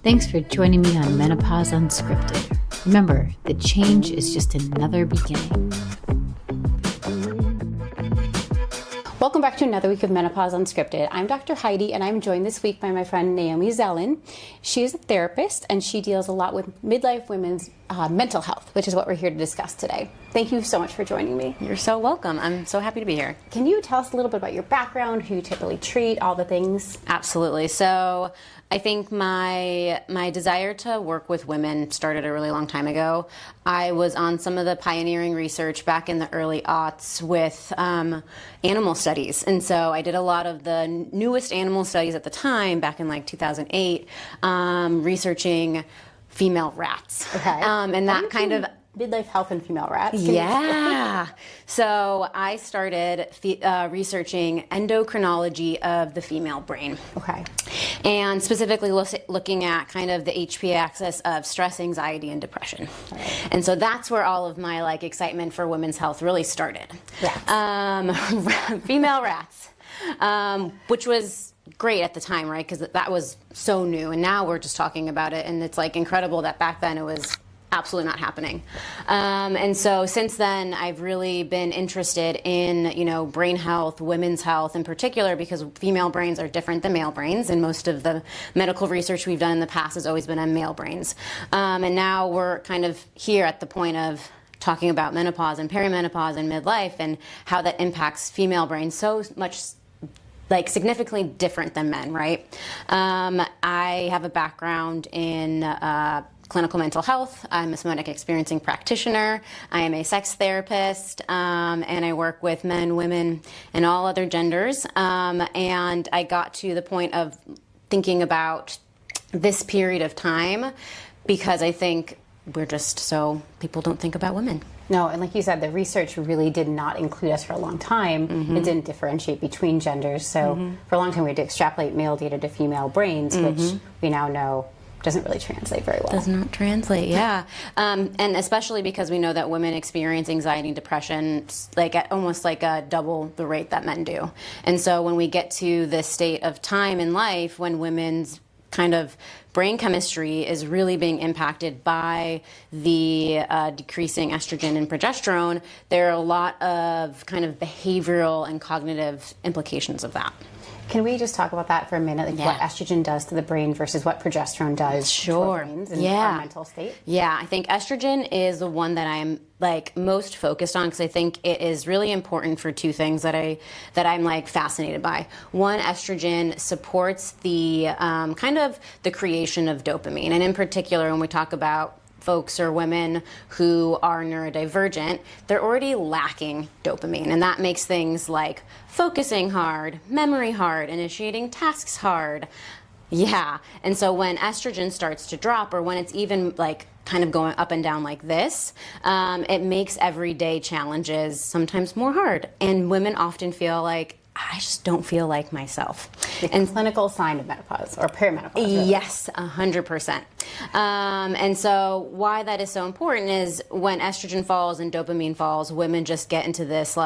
Thanks for joining me on Menopause Unscripted. Remember, the change is just another beginning. Welcome back to another week of Menopause Unscripted. I'm Dr. Heidi, and I'm joined this week by my friend Naomi Zellin. She is a therapist, and she deals a lot with midlife women's mental health, which is what we're here to discuss today. Thank you so much for joining me. You're so welcome. I'm so happy to be here. Can you tell us a little bit about your background, who you typically treat, all the things? Absolutely. So I think my desire to work with women started a really long time ago. I was on some of the pioneering research back in the early aughts with animal studies. And so I did a lot of the newest animal studies at the time, back in like 2008, researching female rats. Okay. And that kind of midlife health and female rats. Yeah. So I started researching endocrinology of the female brain. Okay. And specifically looking at kind of the HPA axis of stress, anxiety, and depression. Right. And so that's where all of my excitement for women's health really started. Rats. Female rats, which was great at the time, right? Because that was so new, and now we're just talking about it, and it's incredible that back then it was absolutely not happening. And so since then, I've really been interested in, brain health, women's health in particular, because female brains are different than male brains. And most of the medical research we've done in the past has always been on male brains. And now we're kind of here at the point of talking about menopause and perimenopause and midlife and how that impacts female brains so much, significantly different than men, right? I have a background in clinical mental health. I'm a somatic experiencing practitioner. I am a sex therapist, and I work with men, women, and all other genders. And I got to the point of thinking about this period of time because I think we're just so people don't think about women. No, and like you said, the research really did not include us for a long time. Mm-hmm. It didn't differentiate between genders. So for a long time, we had to extrapolate male data to female brains, which we now know doesn't really translate very well. Does not translate, yeah. And especially because we know that women experience anxiety and depression at almost double the rate that men do. And so when we get to this state of time in life when women's kind of brain chemistry is really being impacted by the decreasing estrogen and progesterone, there are a lot of kind of behavioral and cognitive implications of that. Can we just talk about that for a minute? What estrogen does to the brain versus what progesterone does to our brains and our mental state? Yeah, I think estrogen is the one that I'm most focused on because I think it is really important for two things that I'm fascinated by. One, estrogen supports the kind of the creation of dopamine, and in particular, when we talk about folks or women who are neurodivergent, they're already lacking dopamine, and that makes things like focusing hard, memory hard, initiating tasks hard. Yeah, and so when estrogen starts to drop, or when it's even kind of going up and down like this, it makes everyday challenges sometimes more hard, and women often feel I just don't feel like myself. And clinical sign of menopause or perimenopause. Really. Yes, 100%. And so why that is so important is when estrogen falls and dopamine falls, women just get into this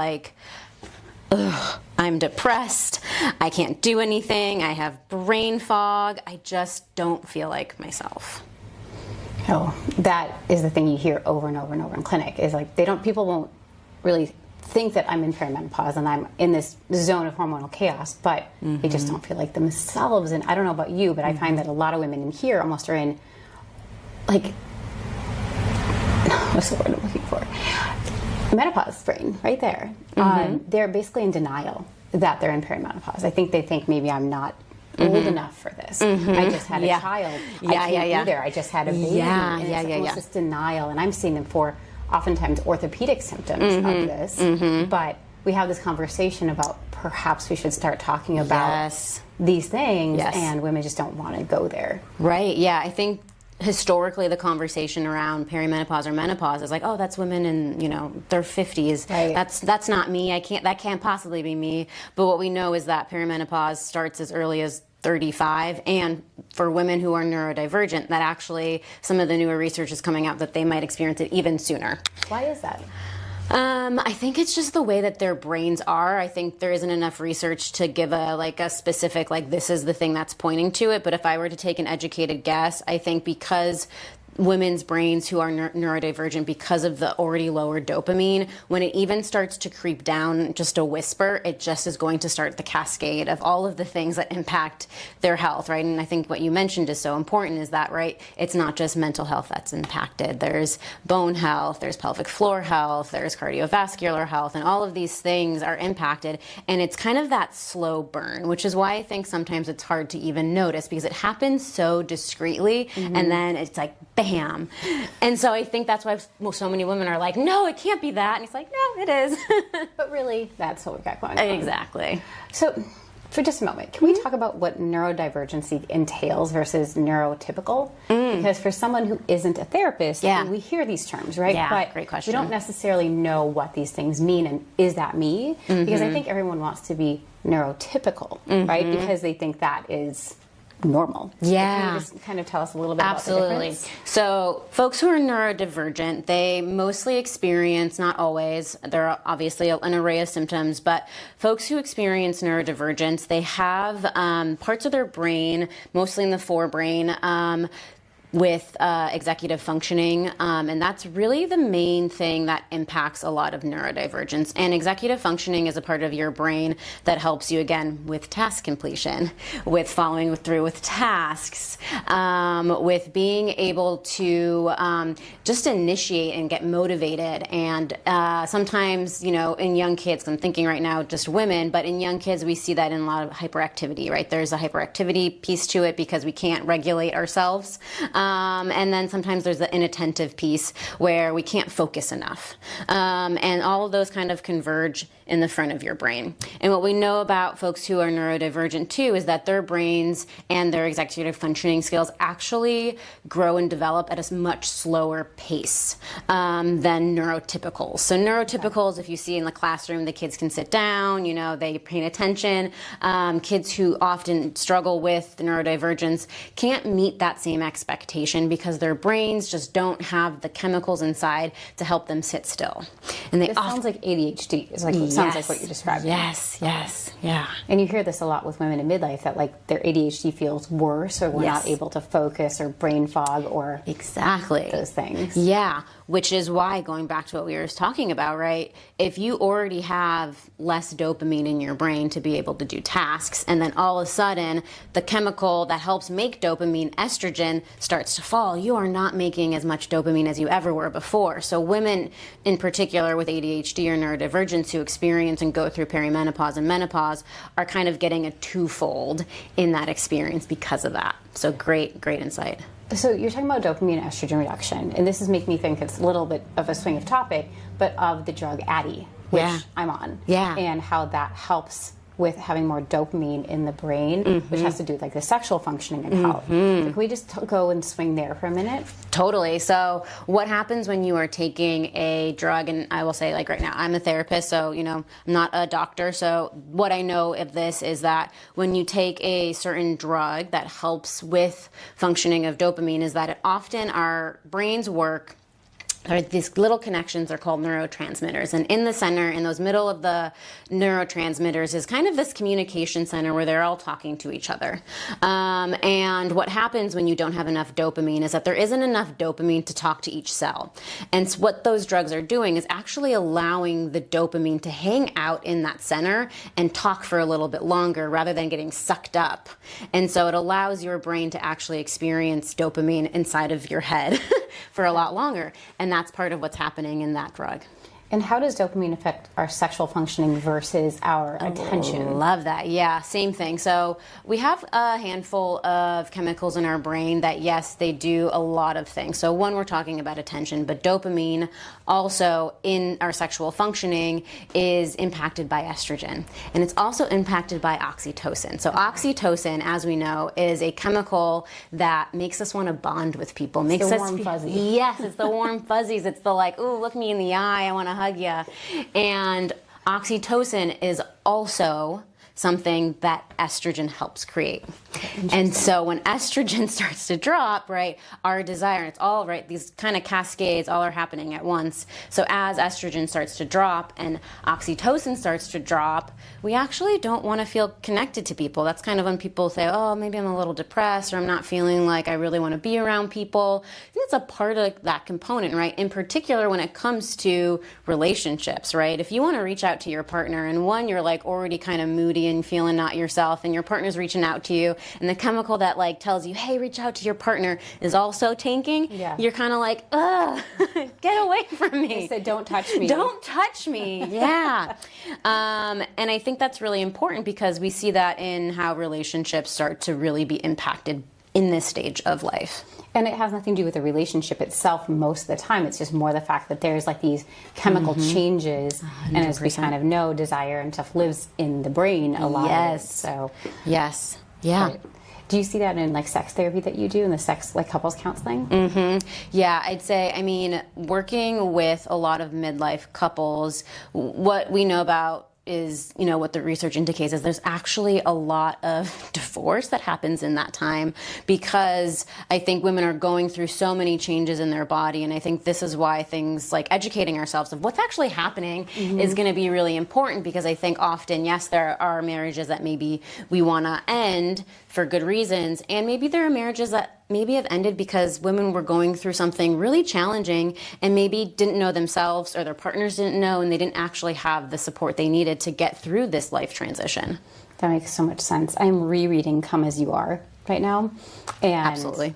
I'm depressed, I can't do anything, I have brain fog, I just don't feel like myself. Oh, that is the thing you hear over and over and over in clinic is people won't really think that I'm in perimenopause and I'm in this zone of hormonal chaos, but they just don't feel like themselves. And I don't know about you, but I find that a lot of women in here almost are in what's the word I'm looking for? Menopause brain, right there. They're basically in denial that they're in perimenopause. I think they think maybe I'm not old enough for this. I just had a child. I can't be there. I just had a baby. And it's almost this denial. And I'm seeing them for oftentimes orthopedic symptoms of this. But we have this conversation about perhaps we should start talking about these things, and women just don't want to go there. Right, yeah. I think historically the conversation around perimenopause or menopause is oh, that's women in their 50s. Right. That's not me. That can't possibly be me. But what we know is that perimenopause starts as early as 35, and for women who are neurodivergent, that actually some of the newer research is coming out that they might experience it even sooner. Why is that? I think it's just the way that their brains are. I think there isn't enough research to give a specific, this is the thing that's pointing to it. But if I were to take an educated guess, I think because women's brains who are neurodivergent, because of the already lower dopamine, when it even starts to creep down just a whisper, it just is going to start the cascade of all of the things that impact their health, right? And I think what you mentioned is so important is that, right, it's not just mental health that's impacted. There's bone health, there's pelvic floor health, there's cardiovascular health, and all of these things are impacted. And it's kind of that slow burn, which is why I think sometimes it's hard to even notice, because it happens so discreetly, and then it's like, bam. And so I think that's why so many women are like, no, it can't be that. And it's like, no, it is. But really, that's what we've got going on. Exactly. So for just a moment, can we talk about what neurodivergency entails versus neurotypical? Because for someone who isn't a therapist, we hear these terms, right? Yeah, but great question. We don't necessarily know what these things mean, and is that me? Because I think everyone wants to be neurotypical, right? Because they think that is normal. Yeah. Can you just kind of tell us a little bit about the difference? So folks who are neurodivergent, they mostly experience, not always, there are obviously an array of symptoms, but folks who experience neurodivergence, they have parts of their brain, mostly in the forebrain, with executive functioning, and that's really the main thing that impacts a lot of neurodivergence. And executive functioning is a part of your brain that helps you, again, with task completion, with following through with tasks, with being able to just initiate and get motivated. And sometimes, in young kids, I'm thinking right now just women, but in young kids we see that in a lot of hyperactivity, right? There's a hyperactivity piece to it because we can't regulate ourselves. And then sometimes there's the inattentive piece where we can't focus enough. And all of those kind of converge in the front of your brain. And what we know about folks who are neurodivergent too is that their brains and their executive functioning skills actually grow and develop at a much slower pace than neurotypicals. So neurotypicals, if you see in the classroom, the kids can sit down, they pay attention. Kids who often struggle with neurodivergence can't meet that same expectation because their brains just don't have the chemicals inside to help them sit still. And This sounds like ADHD. Sounds like what you described. Yes, yeah. And you hear this a lot with women in midlife, that their ADHD feels worse, or we're not able to focus, or brain fog, or exactly those things. Yeah, which is why, going back to what we were just talking about, right? If you already have less dopamine in your brain to be able to do tasks, and then all of a sudden the chemical that helps make dopamine, estrogen, starts to fall, you are not making as much dopamine as you ever were before. So women in particular with ADHD or neurodivergence who experience and go through perimenopause and menopause are kind of getting a twofold in that experience because of that. So great insight. So you're talking about dopamine and estrogen reduction, and this is making me think it's a little bit of a swing of topic, but of the drug Addie, which I'm on, and how that helps with having more dopamine in the brain, which has to do with the sexual functioning and health. So can we just go and swing there for a minute? Totally. So what happens when you are taking a drug, and I will say right now, I'm a therapist, so I'm not a doctor, so what I know of this is that when you take a certain drug that helps with functioning of dopamine is that often our brains work. These little connections are called neurotransmitters. And in the center, in those middle of the neurotransmitters, is kind of this communication center where they're all talking to each other. And what happens when you don't have enough dopamine is that there isn't enough dopamine to talk to each cell. And so what those drugs are doing is actually allowing the dopamine to hang out in that center and talk for a little bit longer rather than getting sucked up. And so it allows your brain to actually experience dopamine inside of your head for a lot longer. And that's part of what's happening in that drug. And how does dopamine affect our sexual functioning versus our attention? Love that. Yeah, same thing. So we have a handful of chemicals in our brain that, yes, they do a lot of things. So one, we're talking about attention, but dopamine also in our sexual functioning is impacted by estrogen. And it's also impacted by oxytocin. So oxytocin, as we know, is a chemical that makes us want to bond with people. Makes the us warm fuzzy. Yes, it's the warm fuzzies. It's the ooh, look me in the eye, I want to hug you. And oxytocin is also something that estrogen helps create. And so when estrogen starts to drop, right, our desire, and it's all right, these kind of cascades all are happening at once. So as estrogen starts to drop and oxytocin starts to drop, we actually don't want to feel connected to people. That's kind of when people say, oh, maybe I'm a little depressed, or I'm not feeling like I really want to be around people. I think it's a part of that component, right? In particular, when it comes to relationships, right? If you want to reach out to your partner and one, you're like already kind of moody and feeling not yourself, and your partner's reaching out to you, and the chemical that like tells you, hey, reach out to your partner is also tanking, you're kind of like, ugh, get away from me. They said, don't touch me. Don't touch me. Yeah. And I think that's really important because we see that in how relationships start to really be impacted in this stage of life. And it has nothing to do with the relationship itself most of the time. It's just more the fact that there's like these chemical changes. 100%. And as we kind of know, desire and stuff lives in the brain a lot. Yes. So yes. Yeah. Right. Do you see that in like sex therapy that you do in the sex like couples counseling? Yeah, I'd say, I mean, working with a lot of midlife couples, what we know about is, you know, what the research indicates is there's actually a lot of divorce that happens in that time because I think women are going through so many changes in their body. And I think this is why things like educating ourselves of what's actually happening is going to be really important, because I think often, yes, there are marriages that maybe we want to end for good reasons. And maybe there are marriages that maybe have ended because women were going through something really challenging and maybe didn't know themselves, or their partners didn't know, and they didn't actually have the support they needed to get through this life transition. That makes so much sense. I'm rereading Come As You Are right now. And absolutely.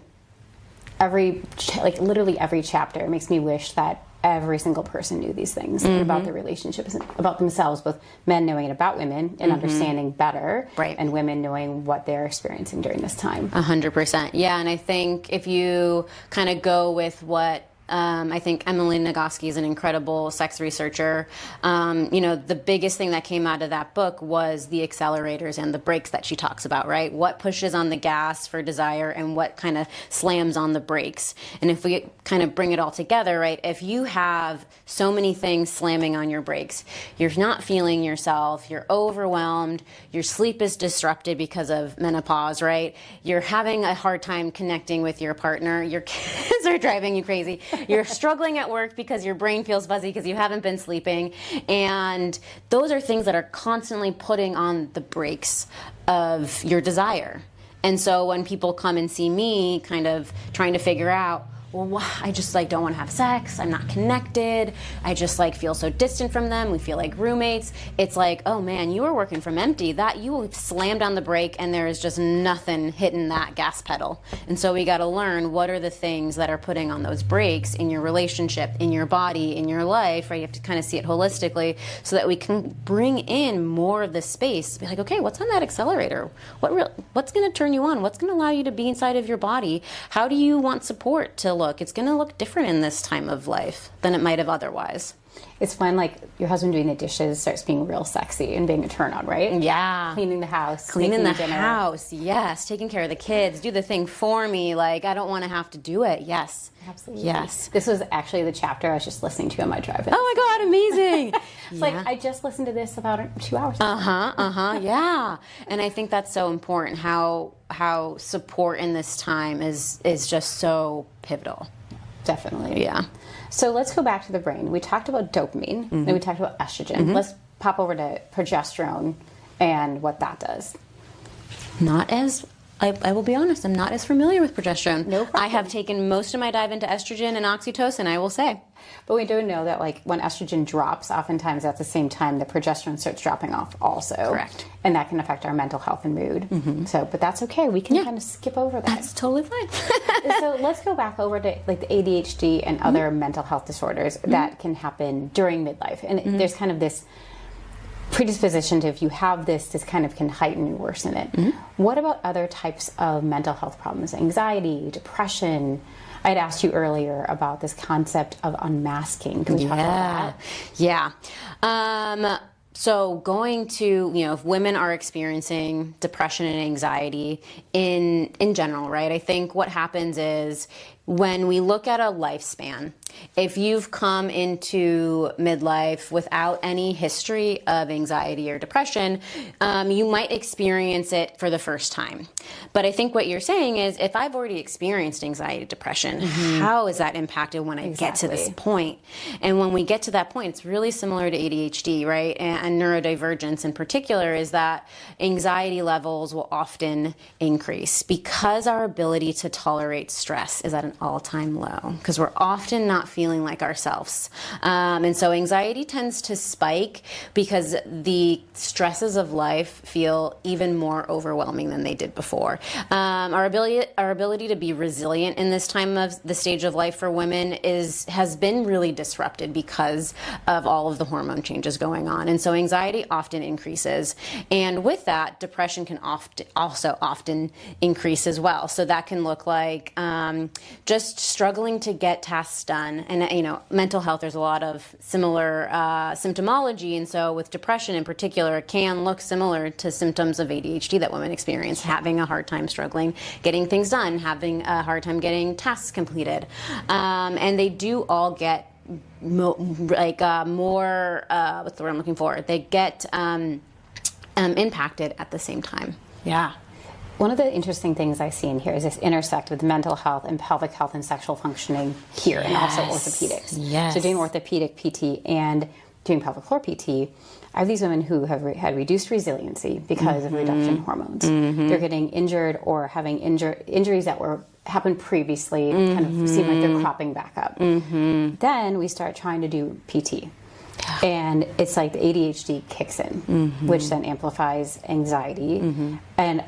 Literally every chapter makes me wish that every single person knew these things about their relationships, about themselves, both men knowing it about women and understanding better, right, and women knowing what they're experiencing during this time. 100%. Yeah, and I think if you kind of go with what I think Emily Nagoski is an incredible sex researcher. You know, the biggest thing that came out of that book was the accelerators and the brakes that she talks about, right? What pushes on the gas for desire and what kind of slams on the brakes. And if we kind of bring it all together, right, if you have so many things slamming on your brakes, you're not feeling yourself, you're overwhelmed, your sleep is disrupted because of menopause, right? You're having a hard time connecting with your partner, your kids are driving you crazy. You're struggling at work because your brain feels fuzzy because you haven't been sleeping. And those are things that are constantly putting on the brakes of your desire. And so when people come and see me kind of trying to figure out, well, I just like don't want to have sex, I'm not connected, I just like feel so distant from them, we feel like roommates, it's like, oh man, you were working from empty, that you slammed on the brake and there is just nothing hitting that gas pedal. And so we got to learn what are the things that are putting on those brakes in your relationship, in your body, in your life, right? You have to kind of see it holistically so that we can bring in more of the space. Be like, okay, what's on that accelerator? What's going to turn you on? What's going to allow you to be inside of your body? How do you want support to look? It's going to look different in this time of life than it might have otherwise. It's when like your husband doing the dishes starts being real sexy and being a turn on, right? Yeah. Cleaning the house. Cleaning the dinner. house, yes. Taking care of the kids, do the thing for me. Like, I don't want to have to do it. Yes. Absolutely. Yes. This was actually the chapter I was just listening to on my drive-in. Oh my God, amazing. It's like, I just listened to this about 2 hours ago. Yeah. And I think that's so important, how support in this time is just so pivotal. Definitely. Yeah. So let's go back to the brain. We talked about dopamine, and we talked about estrogen. Let's pop over to progesterone and what that does. I will be honest, I'm not as familiar with progesterone. No problem. I have taken most of my dive into estrogen and oxytocin, I will say. But we do know that like when estrogen drops, oftentimes at the same time the progesterone starts dropping off also. Correct. And that can affect our mental health and mood. So, but that's okay. We can kind of skip over that. That's totally fine. So let's go back over to like the ADHD and other mental health disorders that can happen during midlife. And there's kind of this predisposition to, if you have this kind of can heighten and worsen it. What about other types of mental health problems? Anxiety, depression. I had asked you earlier about this concept of unmasking. Can we talk about that? Yeah. So going to, if women are experiencing depression and anxiety in general, right? I think what happens is when we look at a lifespan, if you've come into midlife without any history of anxiety or depression, you might experience it for the first time. But I think what you're saying is, if I've already experienced anxiety, depression, how is that impacted when I get to this point? And when we get to that point, it's really similar to ADHD, right? And neurodivergence in particular, is that anxiety levels will often increase because our ability to tolerate stress is at an all-time low, because we're often not feeling like ourselves. And so anxiety tends to spike because the stresses of life feel even more overwhelming than they did before. Our ability to be resilient in this time of the stage of life for women has been really disrupted because of all of the hormone changes going on. And so anxiety often increases. And with that, depression can often increase as well. So that can look like just struggling to get tasks done. And, mental health, there's a lot of similar symptomology. And so with depression in particular, it can look similar to symptoms of ADHD that women experience, having a hard time struggling getting things done, having a hard time getting tasks completed. And they do all get more, what's the word I'm looking for? They get impacted at the same time. Yeah. One of the interesting things I see in here is this intersect with mental health and pelvic health and sexual functioning here, and also orthopedics. Yes. So doing orthopedic PT and doing pelvic floor PT, I have these women who have had reduced resiliency because of reduction in hormones. They're getting injured or having injuries that happened previously, kind of seem like they're cropping back up. Then we start trying to do PT. And it's like the ADHD kicks in, which then amplifies anxiety. And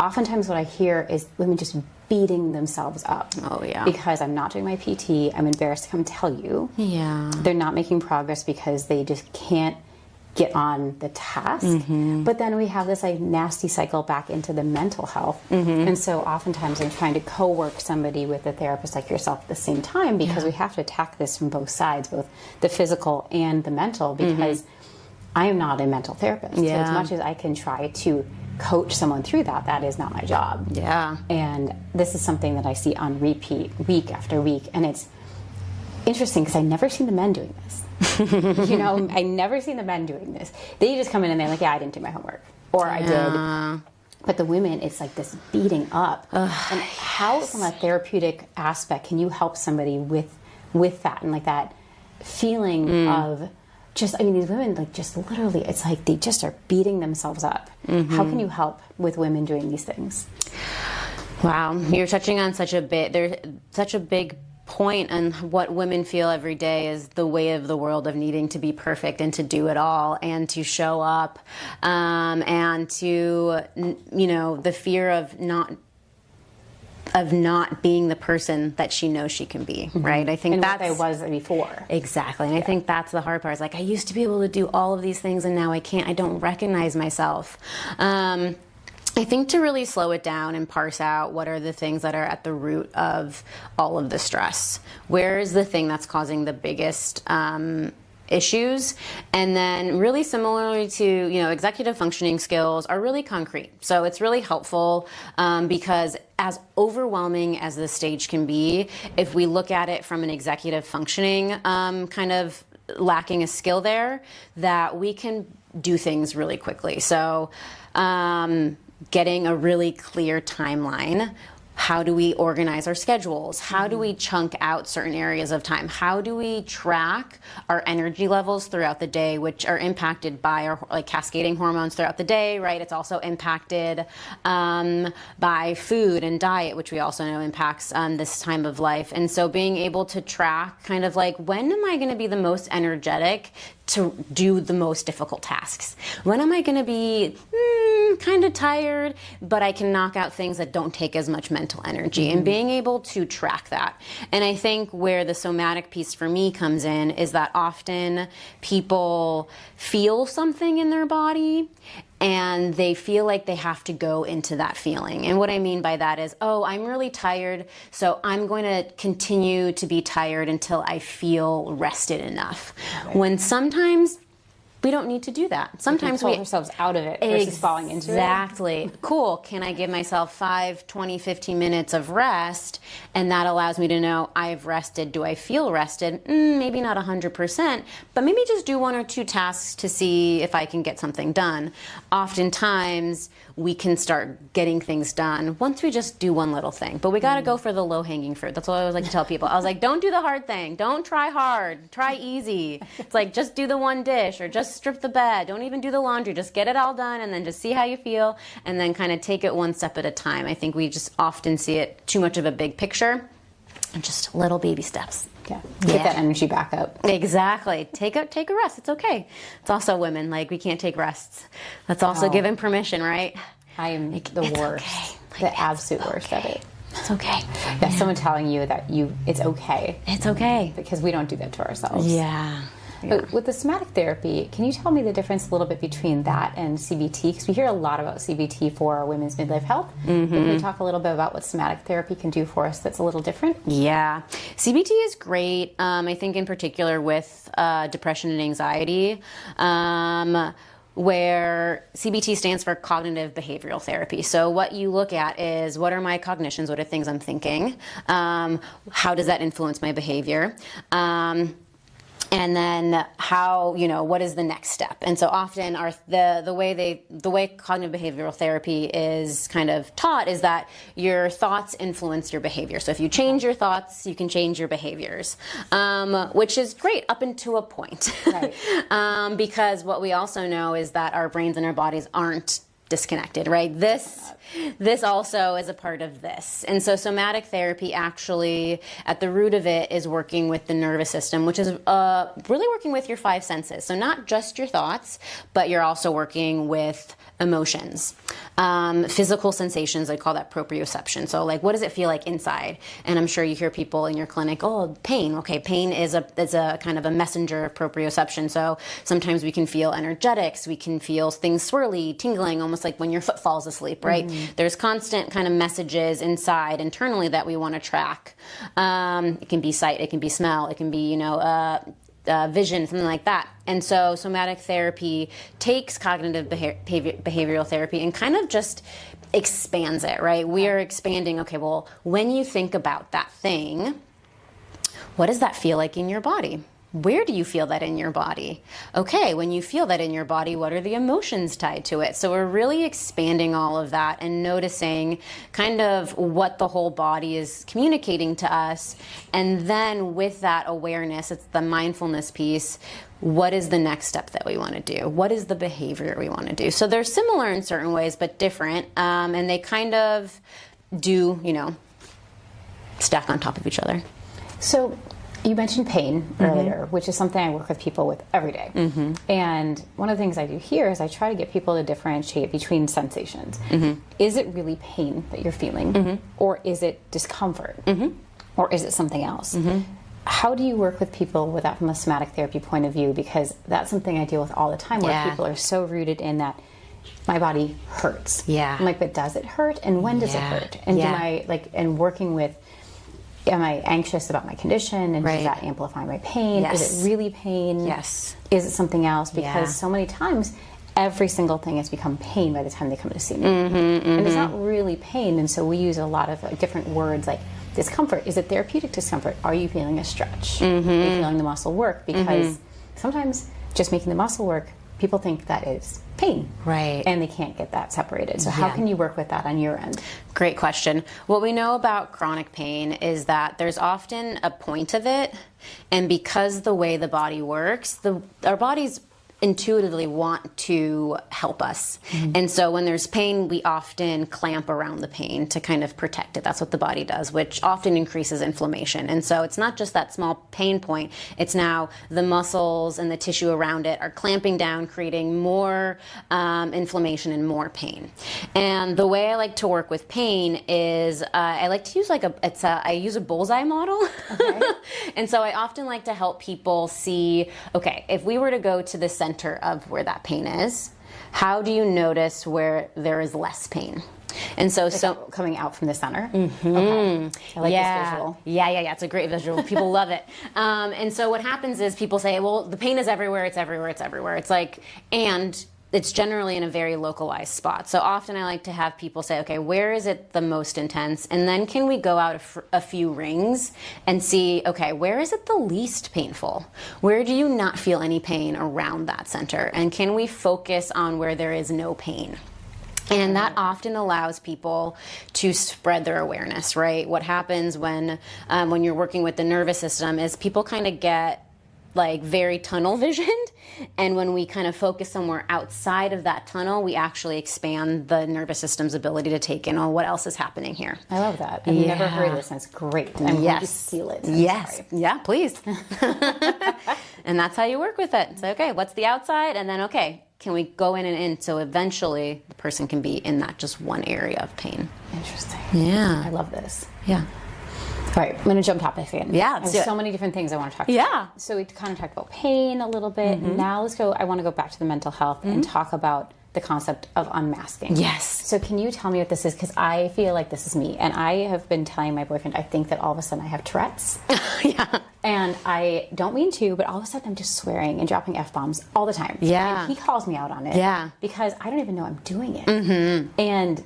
oftentimes what I hear is women just beating themselves up. Oh, yeah. Because I'm not doing my PT. I'm embarrassed to come tell you. Yeah. They're not making progress because they just can't get on the task. But then we have this nasty cycle back into the mental health. And so oftentimes I'm trying to co-work somebody with a therapist like yourself at the same time, because we have to attack this from both sides, both the physical and the mental, because I am not a mental therapist. So as much as I can try to coach someone through that, that is not my job. Yeah. And this is something that I see on repeat week after week. And it's interesting because I never seen the men doing this. I never seen the men doing this. They just come in and they're like, yeah, I didn't do my homework. Or I did. But the women, it's like this beating up. And how, from a therapeutic aspect, can you help somebody with that and like that feeling of just, these women, just literally, it's like they just are beating themselves up. How can you help with women doing these things? Wow, you're touching on such a big point, and what women feel every day is the weight of the world of needing to be perfect and to do it all and to show up, and to, the fear of not being the person that she knows she can be, right? I think that's what I was before. Exactly. And I think that's the hard part. It's like, I used to be able to do all of these things and now I can't. I don't recognize myself. I think to really slow it down and parse out what are the things that are at the root of all of the stress. Where is the thing that's causing the biggest issues? And then really similarly to, executive functioning skills are really concrete. So it's really helpful because as overwhelming as this stage can be, if we look at it from an executive functioning kind of lacking a skill there, that we can do things really quickly. So getting a really clear timeline. How do we organize our schedules? How do we chunk out certain areas of time? How do we track our energy levels throughout the day, which are impacted by our cascading hormones throughout the day, right? It's also impacted by food and diet, which we also know impacts this time of life. And so being able to track kind of when am I going to be the most energetic to do the most difficult tasks? When am I going to be kind of tired, but I can knock out things that don't take as much mental energy, and being able to track that. And I think where the somatic piece for me comes in is that often people feel something in their body and they feel like they have to go into that feeling. And what I mean by that is, oh, I'm really tired, so I'm going to continue to be tired until I feel rested enough. Right. When sometimes we don't need to do that. Sometimes we pull ourselves out of it versus falling into it. Exactly. Cool. Can I give myself 5, 20, 15 minutes of rest? And that allows me to know I've rested. Do I feel rested? Maybe not 100%, but maybe just do 1 or 2 tasks to see if I can get something done. Oftentimes, we can start getting things done once we just do one little thing. But we got to go for the low-hanging fruit. That's what I always like to tell people. I was like, don't do the hard thing. Don't try hard. Try easy. It's like, just do the one dish or just strip the bed. Don't even do the laundry. Just get it all done and then just see how you feel and then kind of take it one step at a time. I think we just often see it too much of a big picture and just little baby steps. Yeah, get that energy back up. Exactly. Take a rest. It's okay. It's also women. Like, we can't take rests. That's also given permission, right? I am the worst. Okay. The absolute worst of it. It's okay. Yeah, someone telling you that it's okay. It's okay. Because we don't do that to ourselves. Yeah. But with the somatic therapy, can you tell me the difference a little bit between that and CBT? Because we hear a lot about CBT for women's midlife health. Can you talk a little bit about what somatic therapy can do for us that's a little different? Yeah. CBT is great, I think in particular with depression and anxiety. Where CBT stands for cognitive behavioral therapy. So what you look at is, what are my cognitions? What are things I'm thinking? How does that influence my behavior? And then how, what is the next step? And so often the way cognitive behavioral therapy is kind of taught is that your thoughts influence your behavior. So if you change your thoughts, you can change your behaviors, which is great up until a point. Right. Because what we also know is that our brains and our bodies aren't disconnected, right? This also is a part of this. And so somatic therapy actually, at the root of it, is working with the nervous system, which is really working with your 5 senses. So not just your thoughts, but you're also working with emotions, physical sensations. I call that proprioception. So like, what does it feel like inside? And I'm sure you hear people in your clinic, oh, pain. Okay, pain is a kind of a messenger of proprioception. So sometimes we can feel energetics, we can feel things swirly, tingling, almost like when your foot falls asleep, right? There's constant kind of messages inside, internally, that we want to track. It can be sight, it can be smell, it can be, vision, something like that. And so somatic therapy takes cognitive behavioral therapy and kind of just expands it, right? We are expanding, okay, well, when you think about that thing, what does that feel like in your body? Where do you feel that in your body? Okay, when you feel that in your body, what are the emotions tied to it? So we're really expanding all of that and noticing kind of what the whole body is communicating to us. And then with that awareness, it's the mindfulness piece. What is the next step that we want to do? What is the behavior we want to do? So they're similar in certain ways, but different. And they kind of do, stack on top of each other. So you mentioned pain earlier, which is something I work with people with every day. And one of the things I do here is I try to get people to differentiate between sensations. Is it really pain that you're feeling? Or is it discomfort? Or is it something else? How do you work with people with that from a somatic therapy point of view? Because that's something I deal with all the time, where people are so rooted in that my body hurts. I'm like, but does it hurt? And when does it hurt? And do and working with, am I anxious about my condition, and does that amplify my pain? Is it really pain? Is it something else? Because so many times, every single thing has become pain by the time they come to see me. And it's not really pain, and so we use a lot of different words like discomfort. Is it therapeutic discomfort? Are you feeling a stretch? Are you feeling the muscle work? Because sometimes just making the muscle work, people think that is pain. And they can't get that separated. So how can you work with that on your end? Great question. What we know about chronic pain is that there's often a point of it, and because the way the body works, our bodies intuitively want to help us. And so when there's pain, we often clamp around the pain to kind of protect it. That's what the body does, which often increases inflammation. And so it's not just that small pain point, it's now the muscles and the tissue around it are clamping down, creating more inflammation and more pain. And the way I like to work with pain is I like to use I use a bullseye model. And so I often like to help people see, okay, if we were to go to the center of where that pain is, how do you notice where there is less pain? And so coming out from the center. Okay. I like this visual. Yeah. It's a great visual. People love it. And so what happens is people say, well, the pain is everywhere. It's everywhere. It's everywhere. It's like, and it's generally in a very localized spot. So often I like to have people say, okay, where is it the most intense? And then can we go out a few rings and see, okay, where is it the least painful? Where do you not feel any pain around that center? And can we focus on where there is no pain? And that often allows people to spread their awareness, right? What happens when you're working with the nervous system is people kind of get like very tunnel visioned, and when we kind of focus somewhere outside of that tunnel, we actually expand the nervous system's ability to take in, oh, what else is happening here? I love that. I've never heard this, and it's great. I'm going to steal it. Yeah, please. And that's how you work with it. So, okay, what's the outside? And then, okay, can we go in and in? So eventually the person can be in that just one area of pain. Interesting. Yeah. I love this. Yeah. All right, I'm going to jump topics again. Yeah, there's so many different things I want to talk about. Yeah. So we kind of talked about pain a little bit. Now I want to go back to the mental health and talk about the concept of unmasking. Yes. So can you tell me what this is? Because I feel like this is me. And I have been telling my boyfriend, I think that all of a sudden I have Tourette's. Yeah. And I don't mean to, but all of a sudden I'm just swearing and dropping F-bombs all the time. Yeah. And he calls me out on it. Yeah. Because I don't even know I'm doing it. And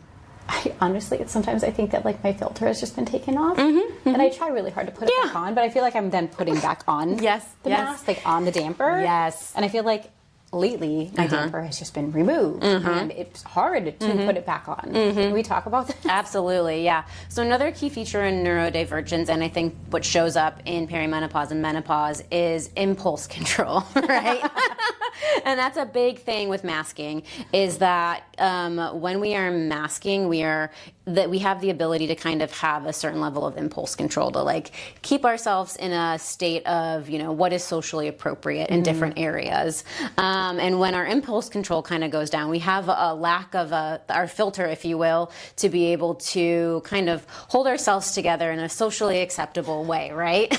honestly, sometimes I think that like my filter has just been taken off, and I try really hard to put it back on, but I feel like I'm then putting back on the mask, like on the damper. Yes. And I feel like lately my damper has just been removed, and it's hard to put it back on. Can we talk about that? Absolutely, yeah. So another key feature in neurodivergence, and I think what shows up in perimenopause and menopause, is impulse control, right? And that's a big thing with masking, is that when we are masking, we have the ability to kind of have a certain level of impulse control to like keep ourselves in a state of, what is socially appropriate in different areas. And when our impulse control kind of goes down, we have a lack of our filter, if you will, to be able to kind of hold ourselves together in a socially acceptable way, right?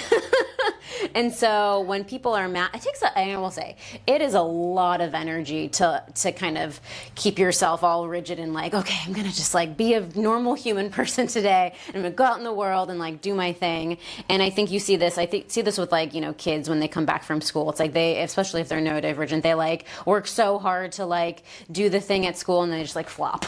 And so when people are I will say, it is a lot of energy to kind of keep yourself all rigid and like, okay, I'm going to just like be a normal human person today, and I'm going to go out in the world and like do my thing. And I think you see this, see this with like, kids when they come back from school. It's like especially if they're neurodivergent, they like work so hard to like do the thing at school and they just like flop.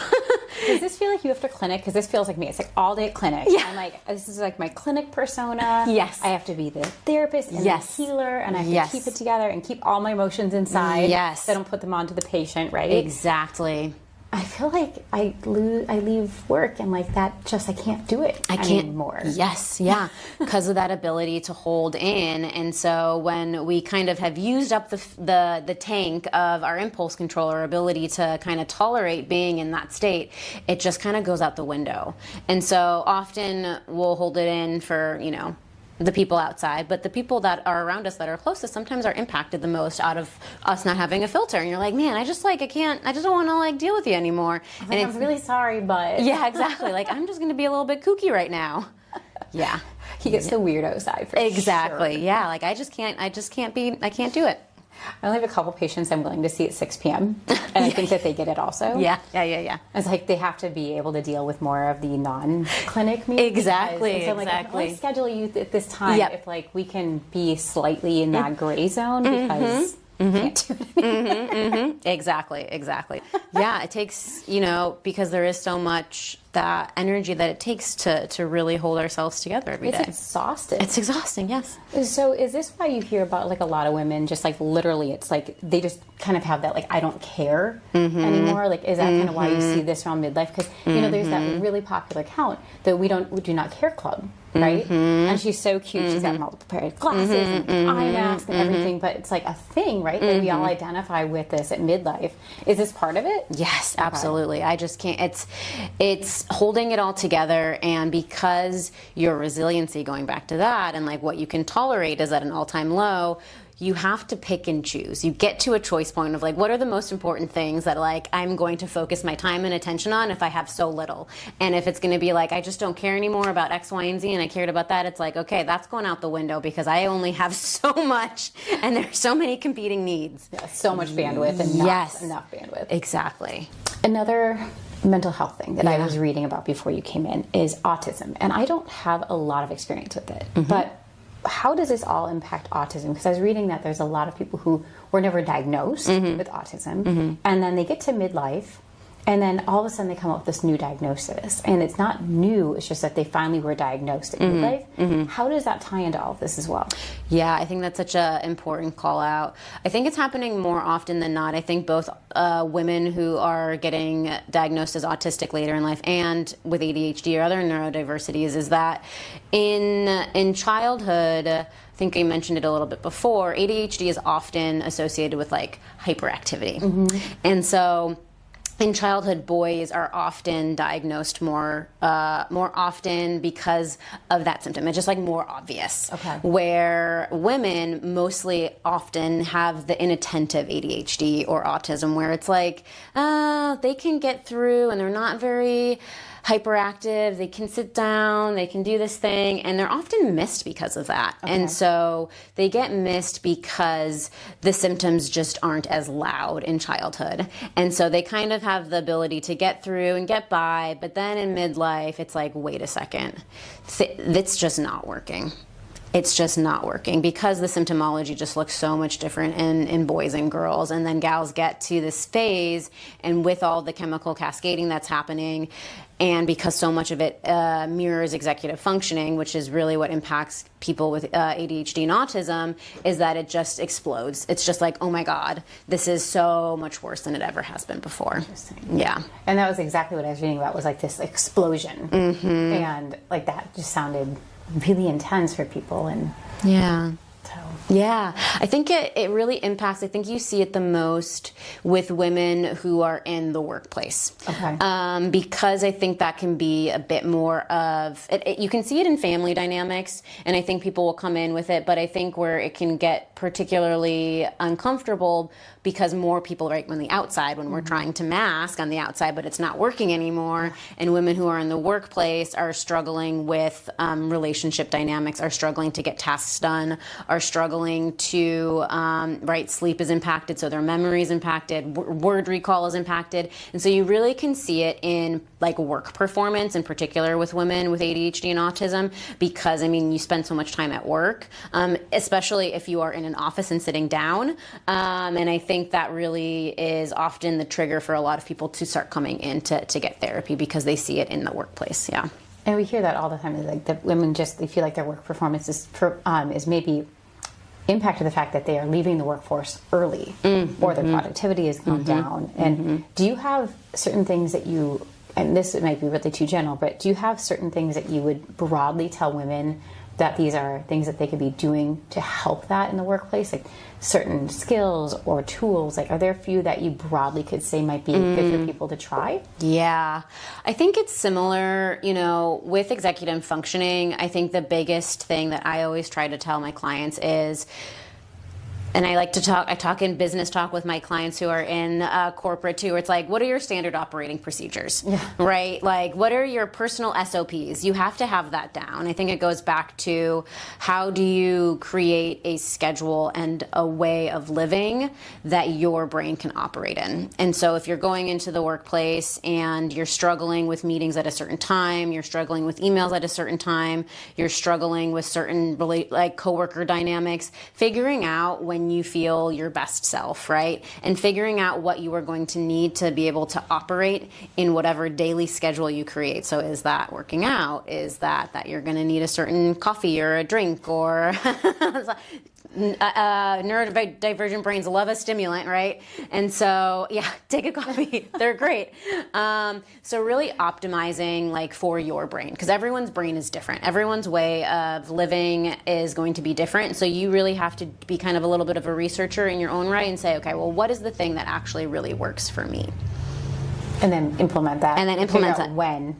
Does this feel like you have to clinic? Because this feels like me. It's like all day at clinic. Yeah. I'm like, this is like my clinic persona. Yes. I have to be the therapist and the healer, and I have to keep it together and keep all my emotions inside. Yes. So I don't put them onto the patient, right? Exactly. I feel like I leave work and like that just, I can't do it anymore. Yes, yeah, because of that ability to hold in. And so when we kind of have used up the tank of our impulse control, our ability to kind of tolerate being in that state, it just kind of goes out the window. And so often we'll hold it in for, the people outside, but the people that are around us that are closest sometimes are impacted the most out of us not having a filter. And you're like, man, I just don't want to like deal with you anymore. And I'm really sorry, but yeah, exactly. Like, I'm just going to be a little bit kooky right now. Yeah. He gets the weirdo side for exactly. sure. Yeah. Like I can't do it. I only have a couple patients I'm willing to see at 6 p.m. And I think that they get it also. Yeah. It's like they have to be able to deal with more of the non-clinic meetings. Exactly. So like, let's schedule you at this time if like we can be slightly in that gray zone because can't do it. Exactly. Yeah, it takes, because there is so much that energy that it takes to really hold ourselves together every day. It's exhausting. It's exhausting, yes. So is this why you hear about like a lot of women just like literally it's like they just kind of have that like I don't care anymore? Like is that kind of why you see this around midlife? Because there's that really popular account, the we do not care club, right? And she's so cute. She's got multiple pairs of glasses and eye mask and everything, but it's like a thing, right? That we all identify with this at midlife. Is this part of it? Yes, absolutely. I just can't. It's holding it all together, and because your resiliency, going back to that, and like what you can tolerate is at an all-time low, you have to pick and choose. You get to a choice point of like, what are the most important things that like I'm going to focus my time and attention on if I have so little? And if it's going to be like, I just don't care anymore about X, Y, and Z, and I cared about that, it's like, okay, that's going out the window because I only have so much and there's so many competing needs. Yeah, so much bandwidth and not enough bandwidth. Exactly. Another mental health thing that I was reading about before you came in is autism. And I don't have a lot of experience with it. But how does this all impact autism? Because I was reading that there's a lot of people who were never diagnosed with autism, and then they get to midlife, and then all of a sudden they come up with this new diagnosis. And it's not new, it's just that they finally were diagnosed at midlife. How does that tie into all of this as well? Yeah, I think that's such an important call out. I think it's happening more often than not. I think both women who are getting diagnosed as autistic later in life and with ADHD or other neurodiversities is that in childhood, I think I mentioned it a little bit before, ADHD is often associated with like hyperactivity. And so in childhood, boys are often diagnosed more often because of that symptom. It's just like more obvious. Okay. Where women mostly often have the inattentive ADHD or autism, where it's like they can get through and they're not very hyperactive, they can sit down, they can do this thing, and they're often missed because of that. And so they get missed because the symptoms just aren't as loud in childhood. And so they kind of have the ability to get through and get by, but then in midlife, it's like, wait a second, it's just not working. It's just not working because the symptomology just looks so much different in boys and girls. And then gals get to this phase, and with all the chemical cascading that's happening, and because so much of it mirrors executive functioning, which is really what impacts people with ADHD and autism, is that it just explodes. It's just like, oh my God, this is so much worse than it ever has been before. Interesting. Yeah. And that was exactly what I was reading about, was like this explosion. And like that just sounded really intense for people. And yeah. so Yeah, I think it really impacts. I think you see it the most with women who are in the workplace. Okay. Because I think that can be a bit more of, you can see it in family dynamics, and I think people will come in with it, but I think where it can get particularly uncomfortable because more people, right, on the outside, when we're trying to mask on the outside, but it's not working anymore, and women who are in the workplace are struggling with relationship dynamics, are struggling to get tasks done, are struggling to, right, sleep is impacted, so their memory is impacted, word recall is impacted, and so you really can see it in like work performance, in particular with women with ADHD and autism, because I mean, you spend so much time at work, especially if you are in an office and sitting down, and I think that really is often the trigger for a lot of people to start coming in to get therapy because they see it in the workplace. Yeah. And we hear that all the time, like that women just, they feel like their work performance is maybe impacted the fact that they are leaving the workforce early, or their productivity has gone down. And do you have certain things that you, and this might be really too general, but do you have certain things that you would broadly tell women that these are things that they could be doing to help that in the workplace, like certain skills or tools? Like, are there a few that you broadly could say might be good for people to try? Yeah, I think it's similar, you know, with executive functioning. I think the biggest thing that I always try to tell my clients is, and I like to talk, I talk in business talk with my clients who are in corporate too, where it's like, what are your standard operating procedures, right? Like, what are your personal SOPs? You have to have that down. I think it goes back to how do you create a schedule and a way of living that your brain can operate in. And so if you're going into the workplace and you're struggling with meetings at a certain time, you're struggling with emails at a certain time, you're struggling with certain like coworker dynamics, figuring out when you feel your best self, right? And figuring out what you are going to need to be able to operate in whatever daily schedule you create. So is that working out? Is that you're going to need a certain coffee or a drink, or neurodivergent brains love a stimulant, right? And so, yeah, take a coffee. They're great. So really optimizing like for your brain, because everyone's brain is different. Everyone's way of living is going to be different. So you really have to be kind of a little bit of a researcher in your own right and say, okay, well, what is the thing that actually really works for me? And then implement that. And then implement that. When.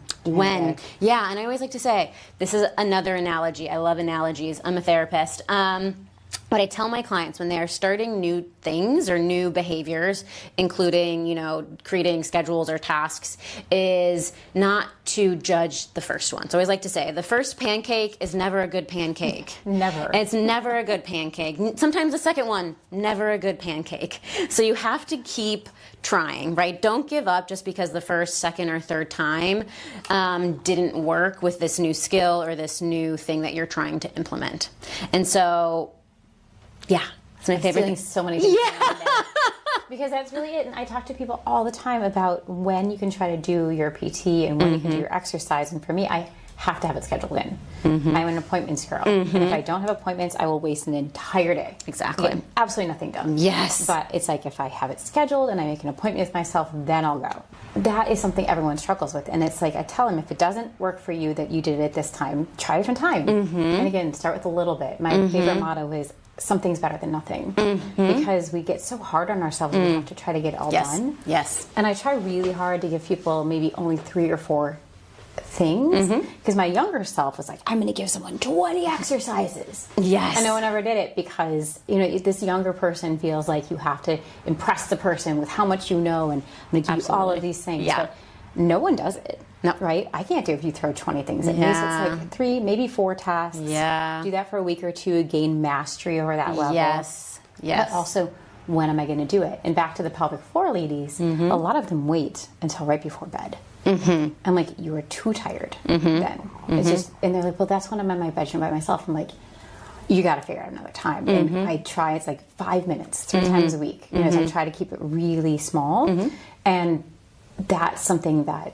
Yeah, and I always like to say, this is another analogy. I love analogies. I'm a therapist. what I tell my clients when they are starting new things or new behaviors, including, you know, creating schedules or tasks, is not to judge the first one. So I always like to say the first pancake is never a good pancake. Never. It's never a good pancake. Sometimes the second one, never a good pancake. So you have to keep trying, right? Don't give up just because the first, second, or third time didn't work with this new skill or this new thing that you're trying to implement. And so, yeah, it's my favorite thing. So many things. Yeah. Because that's really it. And I talk to people all the time about when you can try to do your PT and when you can do your exercise. And for me, I have to have it scheduled in. I'm an appointments girl. And if I don't have appointments, I will waste an entire day. Exactly. Get absolutely nothing done. Yes. But it's like if I have it scheduled and I make an appointment with myself, then I'll go. That is something everyone struggles with. And it's like I tell them, if it doesn't work for you that you did it this time, try a different time. And again, start with a little bit. My favorite motto is, something's better than nothing, because we get so hard on ourselves and we have to try to get it all done. Yes. And I try really hard to give people maybe only 3 or 4 things, because my younger self was like, I'm going to give someone 20 exercises. Yes. And no one ever did it because, you know, this younger person feels like you have to impress the person with how much you know and I'm going to give you all of these things. Yeah. But no one does it. No. Right? I can't do it if you throw 20 things at me. Yeah. So it's like 3, maybe 4 tasks. Yeah. Do that for a week or 2, gain mastery over that level. Yes. Yes. But also, when am I going to do it? And back to the pelvic floor ladies, a lot of them wait until right before bed. I'm like, you are too tired then. It's just, and they're like, well, that's when I'm in my bedroom by myself. I'm like, you got to figure out another time. And I try, it's like 5 minutes, 3 times a week. You know, so I try to keep it really small. And that's something that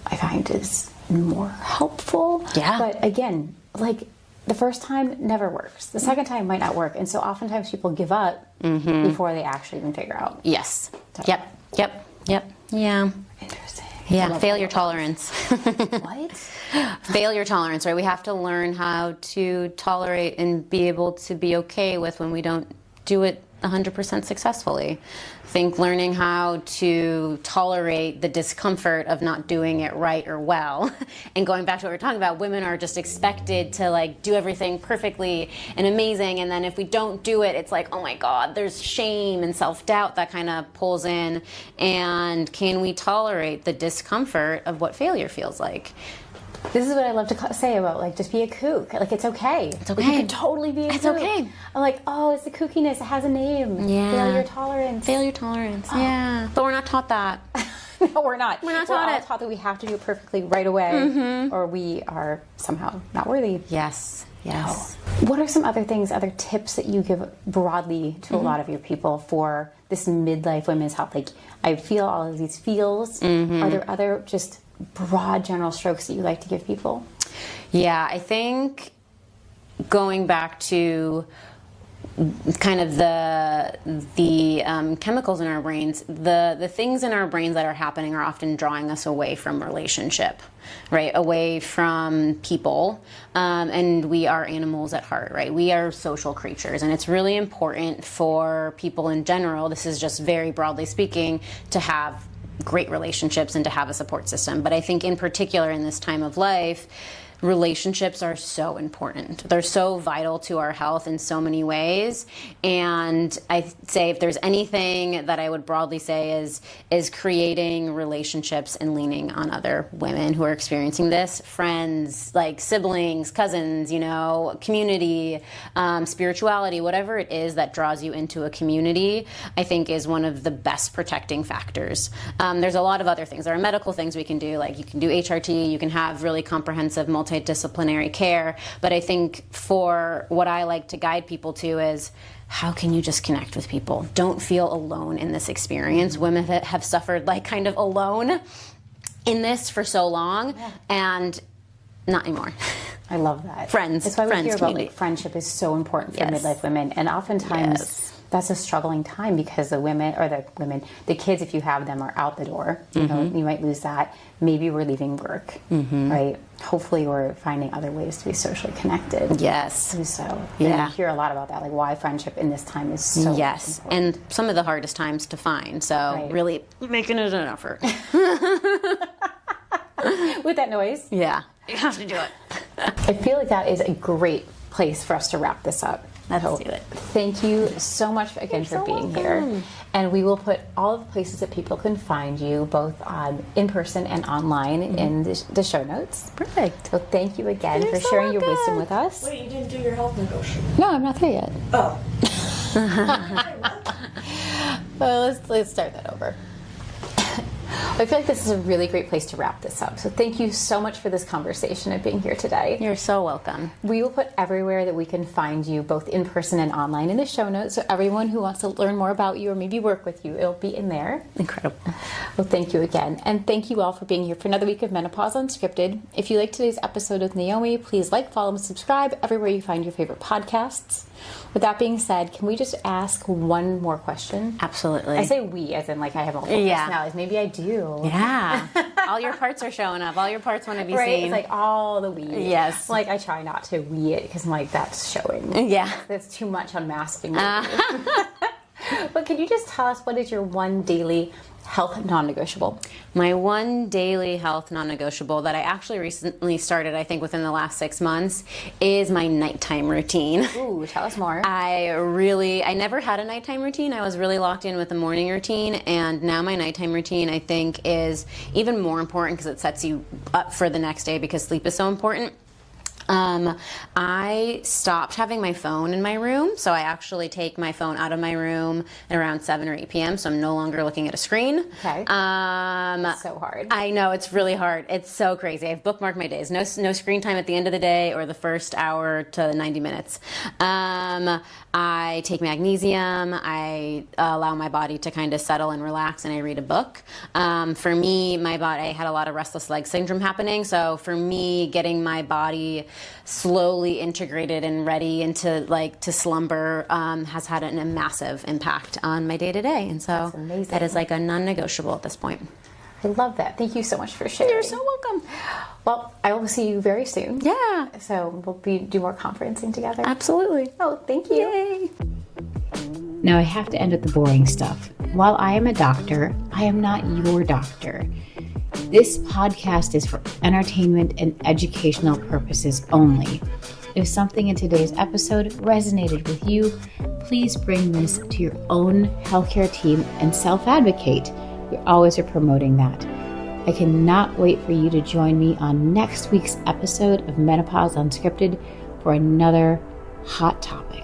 I find is more helpful. Yeah. But again, like the first time never works. The second time might not work. And so oftentimes people give up before they actually even figure out. Yes. So. Yep. Yeah. Interesting. Yeah. Failure tolerance. What? Failure tolerance, right? We have to learn how to tolerate and be able to be okay with when we don't do it 100% successfully. I think learning how to tolerate the discomfort of not doing it right or well, and going back to what we were talking about, women are just expected to like do everything perfectly and amazing, and then if we don't do it, it's like, oh my God, there's shame and self-doubt that kind of pulls in. And can we tolerate the discomfort of what failure feels like? This is what I love to say about, like, just be a kook. Like, it's okay. It's okay. Like, you can totally be a kook. It's okay. I'm like, oh, it's the kookiness. It has a name. Yeah. Failure tolerance. Failure tolerance. Yeah. But we're not taught that. No, we're not. We're not taught all it. taught that we have to do it perfectly right away, or we are somehow not worthy. Yes. Yes. What are some other things, other tips that you give broadly to a lot of your people for this midlife women's health? Like, I feel all of these feels. Are there other just broad general strokes that you like to give people? Yeah, I think going back to kind of the chemicals in our brains, the things in our brains that are happening are often drawing us away from relationship, right? Away from people. And we are animals at heart, right? We are social creatures, and it's really important for people in general, this is just very broadly speaking, to have great relationships and to have a support system. But I think in particular in this time of life, relationships are so important. They're so vital to our health in so many ways. And I say if there's anything that I would broadly say is creating relationships and leaning on other women who are experiencing this, friends, like siblings, cousins, you know, community, spirituality, whatever it is that draws you into a community, I think is one of the best protecting factors. There's a lot of other things. There are medical things we can do, like you can do HRT, you can have really comprehensive multidisciplinary care, but I think for what I like to guide people to is, how can you just connect with people? Don't feel alone in this experience. Women that have suffered like kind of alone in this for so long, and not anymore. I love that. Friends. That's why we hear about community. like friendship is so important for Yes. midlife women, and oftentimes that's a struggling time because the kids, if you have them, are out the door. You know, you might lose that. Maybe we're leaving work, right? Hopefully, we're finding other ways to be socially connected. Yes. And so, Yeah. you hear a lot about that, like why friendship in this time is so Yes, important. and some of the hardest times to find. So really making it an effort. With that noise, Yeah, you have to do it. I feel like that is a great place for us to wrap this up. Let's do it. Thank you so much again for being here. And we will put all of the places that people can find you, both in person and online, in the show notes. Perfect. So thank you again for so sharing your welcome. wisdom with us. Wait, you didn't do your health negotiable. No, I'm not there yet. Oh. Well, let's start that over. I feel like this is a really great place to wrap this up. So thank you so much for this conversation and being here today. You're so welcome. We will put everywhere that we can find you, both in person and online, in the show notes. So everyone who wants to learn more about you or maybe work with you, it'll be in there. Incredible. Well, thank you again. And thank you all for being here for another week of Menopause Unscripted. If you liked today's episode with Naomi, please like, follow, and subscribe everywhere you find your favorite podcasts. With that being said, can we just ask one more question? Absolutely. I say we, as in like I have multiple personalities. Maybe I do. Yeah. All your parts are showing up. All your parts want to be Right? seen. It's like all the we. Yes. Like I try not to we it because I'm like, that's showing. Yeah. That's too much unmasking. But can you just tell us what is your one daily health non-negotiable? My one daily health non-negotiable that I actually recently started, I think within the last 6 months, is my nighttime routine. Ooh, tell us more. I never had a nighttime routine. I was really locked in with the morning routine, and now my nighttime routine, I think, is even more important because it sets you up for the next day because sleep is so important. I stopped having my phone in my room, so I actually take my phone out of my room at around 7 or 8 p.m., so I'm no longer looking at a screen. Okay. So hard. I know, it's really hard. It's so crazy. I've bookmarked my days. No screen time at the end of the day or the first hour to 90 minutes. I take magnesium. I allow my body to kind of settle and relax, and I read a book. For me, I had a lot of restless leg syndrome happening, so for me, getting my body slowly integrated and ready into to slumber has had a massive impact on my day to day, and so amazing. that is like a non-negotiable at this point. I love that. Thank you so much for sharing. You're so welcome. Well, I will see you very soon. Yeah, So we'll do more conferencing together. absolutely. Oh, thank you. Yay. Now I have to end with the boring stuff. While I am a doctor, I am not your doctor. This podcast is for entertainment and educational purposes only. If something in today's episode resonated with you, please bring this to your own healthcare team and self-advocate. We always are promoting that. I cannot wait for you to join me on next week's episode of Menopause Unscripted for another hot topic.